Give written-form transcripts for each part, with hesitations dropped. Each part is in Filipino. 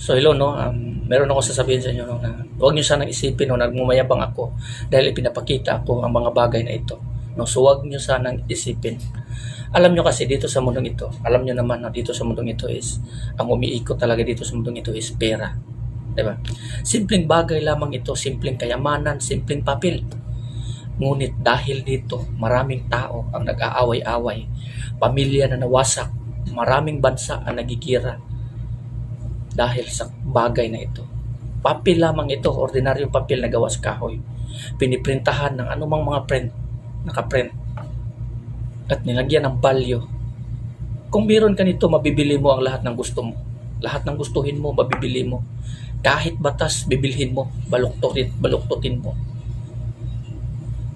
So hello no, meron ako sasabihin sa inyo no, na huwag niyo sanang isipin no, nagmumayabang ako dahil ipinapakita ako ang mga bagay na ito. No, so huwag niyo sanang isipin. Alam niyo kasi dito sa mundong ito, alam niyo naman na dito sa mundong ito is, ang umiikot talaga dito sa mundong ito is pera. Diba? Simpleng bagay lamang ito, simpleng kayamanan, simpleng papel. Ngunit dahil dito, maraming tao ang nag-aaway-away, pamilya na nawasak, maraming bansa ang nagigira dahil sa bagay na ito. Papel lamang ito, ordinaryong papel na gawa sa kahoy. Piniprintahan ng anumang mga print, nakaprint, at nilagyan ng value. Kung meron ka nito, mabibili mo ang lahat ng gusto mo. Lahat ng gustuhin mo, mabibili mo. Kahit batas, bibilhin mo, baluktutin mo.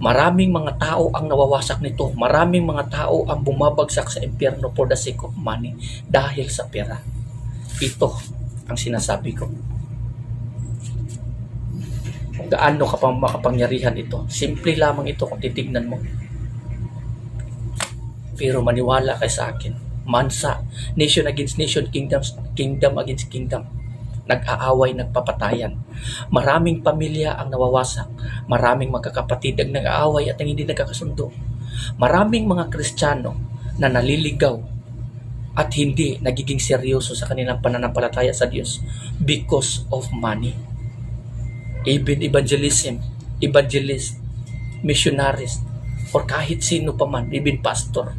Maraming mga tao ang nawawasak nito. Maraming mga tao ang bumabagsak sa impyerno for the sake of money dahil sa pera. Ito ang sinasabi ko. Kung gaano ka pa makapangyarihan ito. Simple lamang ito kung titignan mo. Pero maniwala kay sa akin. Mansa, nation against nation, kingdom against kingdom. Nag-aaway, nagpapatayan. Maraming pamilya ang nawawasak. Maraming magkakapatid ang nag-aaway at ang hindi nagkakasundo. Maraming mga Kristiyano na naliligaw at hindi nagiging seryoso sa kanilang pananampalataya sa Diyos because of money. Even evangelist, missionaries, or kahit sino pa man, even pastor,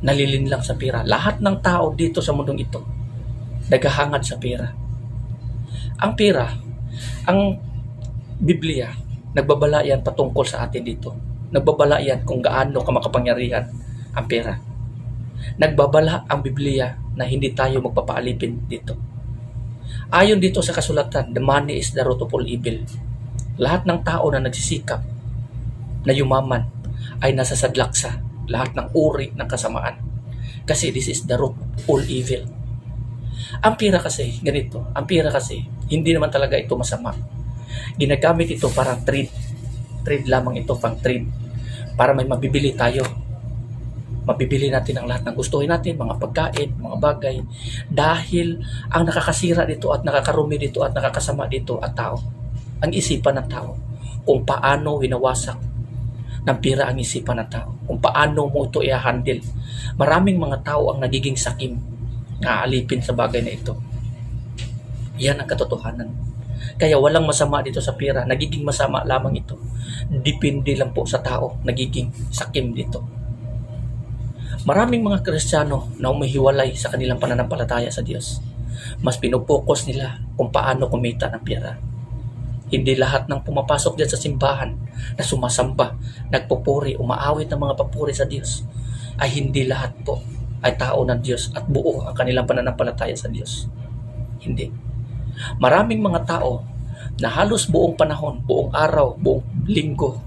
nalilinlang sa pera. Lahat ng tao dito sa mundong ito, naghahangad sa pera. Ang pera, ang Biblia, nagbabala yan patungkol sa atin dito. Nagbabala yan kung gaano ka makapangyarihan ang pera. Nagbabala ang Biblia na hindi tayo magpapaalipin dito. Ayon dito sa kasulatan, the money is the root of all evil. Lahat ng tao na nagsisikap na yumaman ay nasasadlak sa lahat ng uri ng kasamaan. Kasi this is the root of all evil. Ang pera kasi, ganito, ang pera kasi, hindi naman talaga ito masama. Ginagamit ito para trade. Trade lamang ito, pang trade. Para may mabibili tayo. Mabibili natin ang lahat ng gustuhin natin, mga pagkain, mga bagay. Dahil ang nakakasira dito at nakakarumi dito at nakakasama dito at tao. Ang isipan ng tao. Kung paano winawasak ng pera ang isipan ng tao. Kung paano mo ito i-handle. Maraming mga tao ang nagiging sakim. Aalipin sa bagay na ito. Yan ang katotohanan. Kaya walang masama dito sa pera. Nagiging masama lamang ito. Depende lang po sa tao. Nagiging sakim dito. Maraming mga Kristiyano na umihiwalay sa kanilang pananampalataya sa Diyos. Mas pinupokus nila kung paano kumita ng pera. Hindi lahat ng pumapasok dyan sa simbahan na sumasamba, nagpupuri, umaawit ng mga papuri sa Diyos ay hindi lahat po ay tao ng Diyos at buo ang kanilang pananampalataya sa Diyos. Hindi. Maraming mga tao na halos buong panahon, buong araw, buong linggo,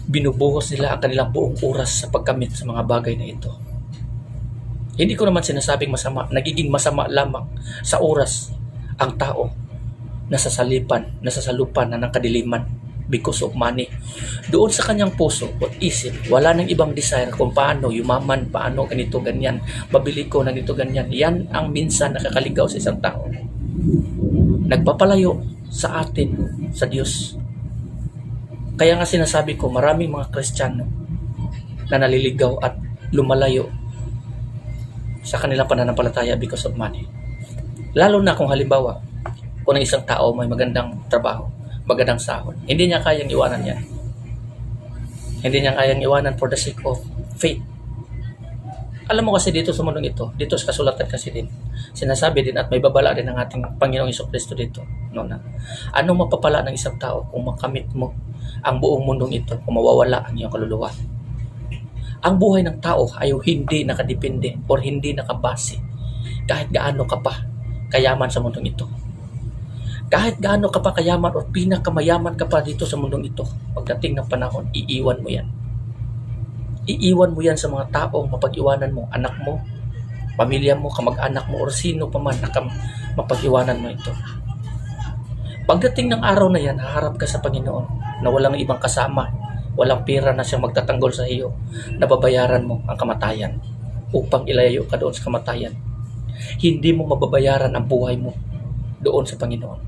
binubuhos nila ang kanilang buong oras sa pagkamit sa mga bagay na ito. Hindi ko naman sinasabing masama, nagiging masama lamang sa oras ang tao nasasalupan na ng kadiliman because of money. Doon sa kanyang puso at isip, wala nang ibang desire kung paano yumaman, paano ganito, ganyan, mabili ko ng ganito, ganyan. Yan ang minsan nakakaligaw sa isang tao. Nagpapalayo sa atin, sa Diyos. Kaya nga sinasabi ko, maraming mga Kristiyano na naliligaw at lumalayo sa kanilang pananampalataya because of money. Lalo na kung halimbawa, kung ang isang tao may magandang trabaho, magandang sahod. Hindi niya kayang iwanan yan. Hindi niya kayang iwanan for the sake of faith. Alam mo kasi dito sa mundong ito, dito sa kasulatan kasi din, sinasabi din at may babala din ng ating Panginoong Jesucristo dito. No, na, anong mapapala ng isang tao kung makamit mo ang buong mundong ito, kung mawawala ang iyong kaluluwa? Ang buhay ng tao ay hindi nakadepende or hindi nakabase kahit gaano ka pa kayaman sa mundong ito. Kahit gaano ka pa kayaman o pinakamayaman ka pa dito sa mundong ito, pagdating ng panahon, iiwan mo yan. Iiwan mo yan sa mga taong mapag-iwanan mo, anak mo, pamilya mo, kamag-anak mo, o sino pa man na mapag-iwanan mo ito. Pagdating ng araw na yan, haharap ka sa Panginoon na walang ibang kasama, walang pera na siyang magtatanggol sa iyo, nababayaran mo ang kamatayan upang ilayo ka doon sa kamatayan. hindi mo mababayaran ang buhay mo doon sa Panginoon.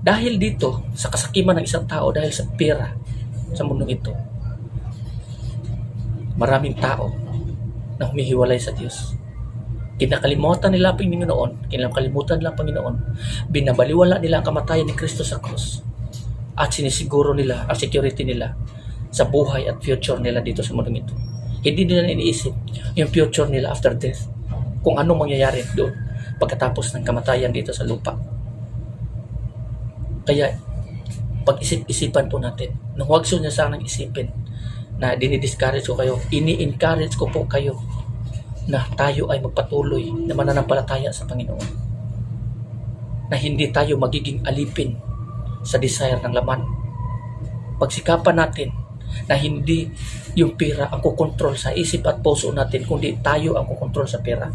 Dahil dito, sa kasakiman ng isang tao, dahil sa pera sa mundong ito, maraming tao na humihiwalay sa Diyos. Kinakalimutan nila ang Panginoon, kinakalimutan nila ang Panginoon, binabaliwala nila ang kamatayan ni Kristo sa krus, at sinisiguro nila ang security nila sa buhay at future nila dito sa mundong ito. Hindi nila iniisip yung future nila after death, kung anong mangyayari doon pagkatapos ng kamatayan dito sa lupa. Kaya, pag-isip-isipan po natin, na huwag niya sanang isipin na dinidiscourage ko kayo, ini-encourage ko po kayo na tayo ay magpatuloy na mananampalataya sa Panginoon. Na hindi tayo magiging alipin sa desire ng laman. Pagsikapan natin na hindi yung pera ang kukontrol sa isip at puso natin, kundi tayo ang kukontrol sa pera,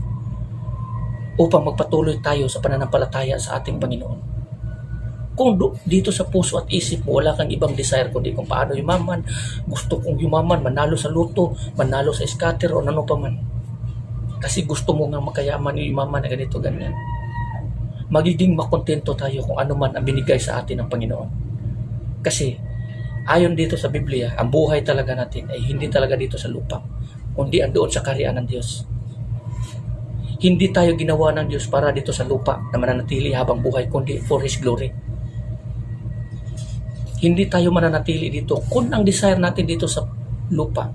upang magpatuloy tayo sa pananampalataya sa ating Panginoon. Kung dito sa puso at isip mo, wala kang ibang desire kundi kung paano yumaman, gusto kong yumaman, manalo sa loto, manalo sa scatter o ano pa man. Kasi gusto mo nga makayaman, yumaman na ganito, ganyan. Magiging makontento tayo kung ano man ang binigay sa atin ng Panginoon. Kasi, ayon dito sa Biblia, ang buhay talaga natin ay hindi talaga dito sa lupa, kundi andoon sa kaharian ng Diyos. Hindi tayo ginawa ng Diyos para dito sa lupa na mananatili habang buhay, kundi for His glory. Hindi tayo mananatili dito kung ang desire natin dito sa lupa,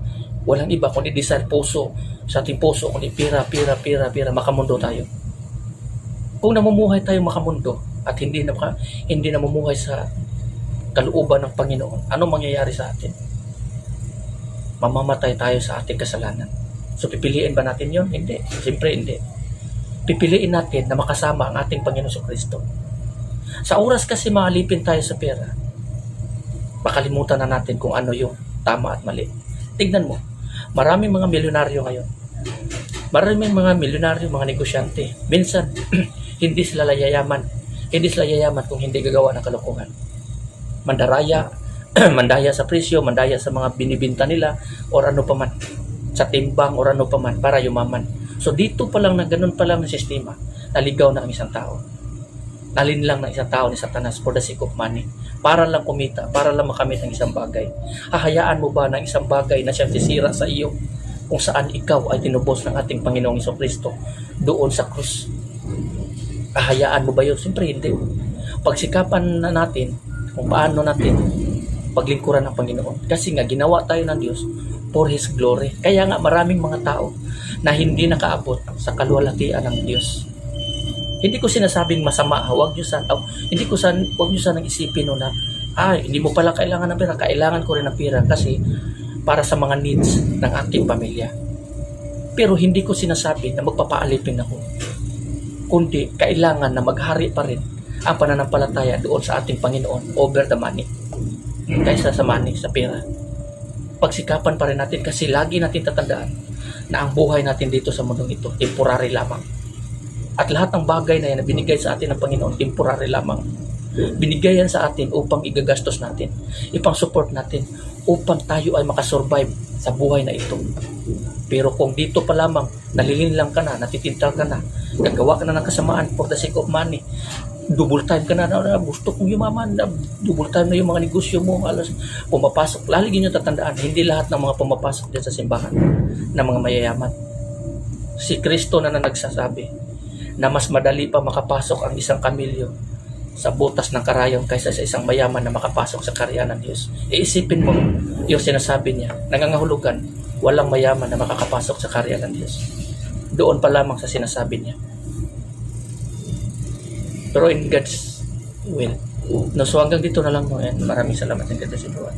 walang iba kundi desire puso, sa ating puso, kundi pira, makamundo tayo. Kung namumuhay tayo makamundo at hindi namumuhay sa kalooban ng Panginoon, ano mangyayari sa atin? Mamamatay tayo sa ating kasalanan. So pipiliin ba natin yon? Hindi. Siyempre hindi. Pipiliin natin na makasama ang ating Panginoon Kristo. Sa oras kasi maalipin tayo sa pera, makalimutan na natin kung ano yung tama at mali. Tignan mo, maraming mga milyonaryo ngayon. Maraming mga milyonaryo, mga negosyante. Minsan, hindi sila yayaman. Hindi sila yayaman kung hindi gagawa ng kalokohan. Mandaraya, mandaya sa presyo, mandaya sa mga binibinta nila, or ano pa man, sa timbang or ano pa man, para yumaman. So dito pa lang na ganun pa lang ang sistema, naligaw na ang isang tao. Nalinlang ng isang tao ni Satanas for the sake of money. Para lang kumita, para lang makamit ang isang bagay. Hahayaan mo ba ng isang bagay na siya sisira sa iyo kung saan ikaw ay tinubos ng ating Panginoong Jesucristo doon sa krus? Hahayaan mo ba yun? Siyempre hindi. Pagsikapan na natin kung paano natin paglingkuran ng Panginoon. Kasi nga ginawa tayo ng Diyos for His glory. Kaya nga maraming mga tao na hindi nakaabot sa kaluwalhatian ng Diyos. Hindi ko sinasabing masama, huwag niyo sanang isipin no na hindi mo pala kailangan ng pera, kailangan ko rin ng pera kasi para sa mga needs ng aking pamilya. Pero hindi ko sinasabi na magpapaalipin ako, kundi kailangan na maghari pa rin ang pananampalataya doon sa ating Panginoon over the money kaysa sa money, sa pera. Pagsikapan pa rin natin kasi lagi natin tatandaan na ang buhay natin dito sa mundong ito temporary lamang. At lahat ng bagay na yan na binigay sa atin ng Panginoon, temporary lamang. Binigay yan sa atin upang igagastos natin, ipang support natin, upang tayo ay makasurvive sa buhay na ito. Pero kung dito pa lamang, nalilinlang ka na, natitintal ka na, gagawa ka na ng kasamaan for the sake of money, double time ka na, gusto kong yumaman, double time na yung mga negosyo mo, pumapasok. Lagi nyo tatandaan, hindi lahat ng mga pumapasok dyan sa simbahan ng mga mayayaman. Si Kristo na nagsasabi na mas madali pa makapasok ang isang kamilyo sa butas ng karayom kaysa sa isang mayaman na makapasok sa kaharian ng Diyos. Iisipin mo yung sinasabi niya, nangangahulugan, walang mayaman na makakapasok sa kaharian ng Diyos. Doon pa lamang sa sinasabi niya. Pero in God's will. No, so hanggang dito na lang mo. Maraming salamat ng God bless everyone.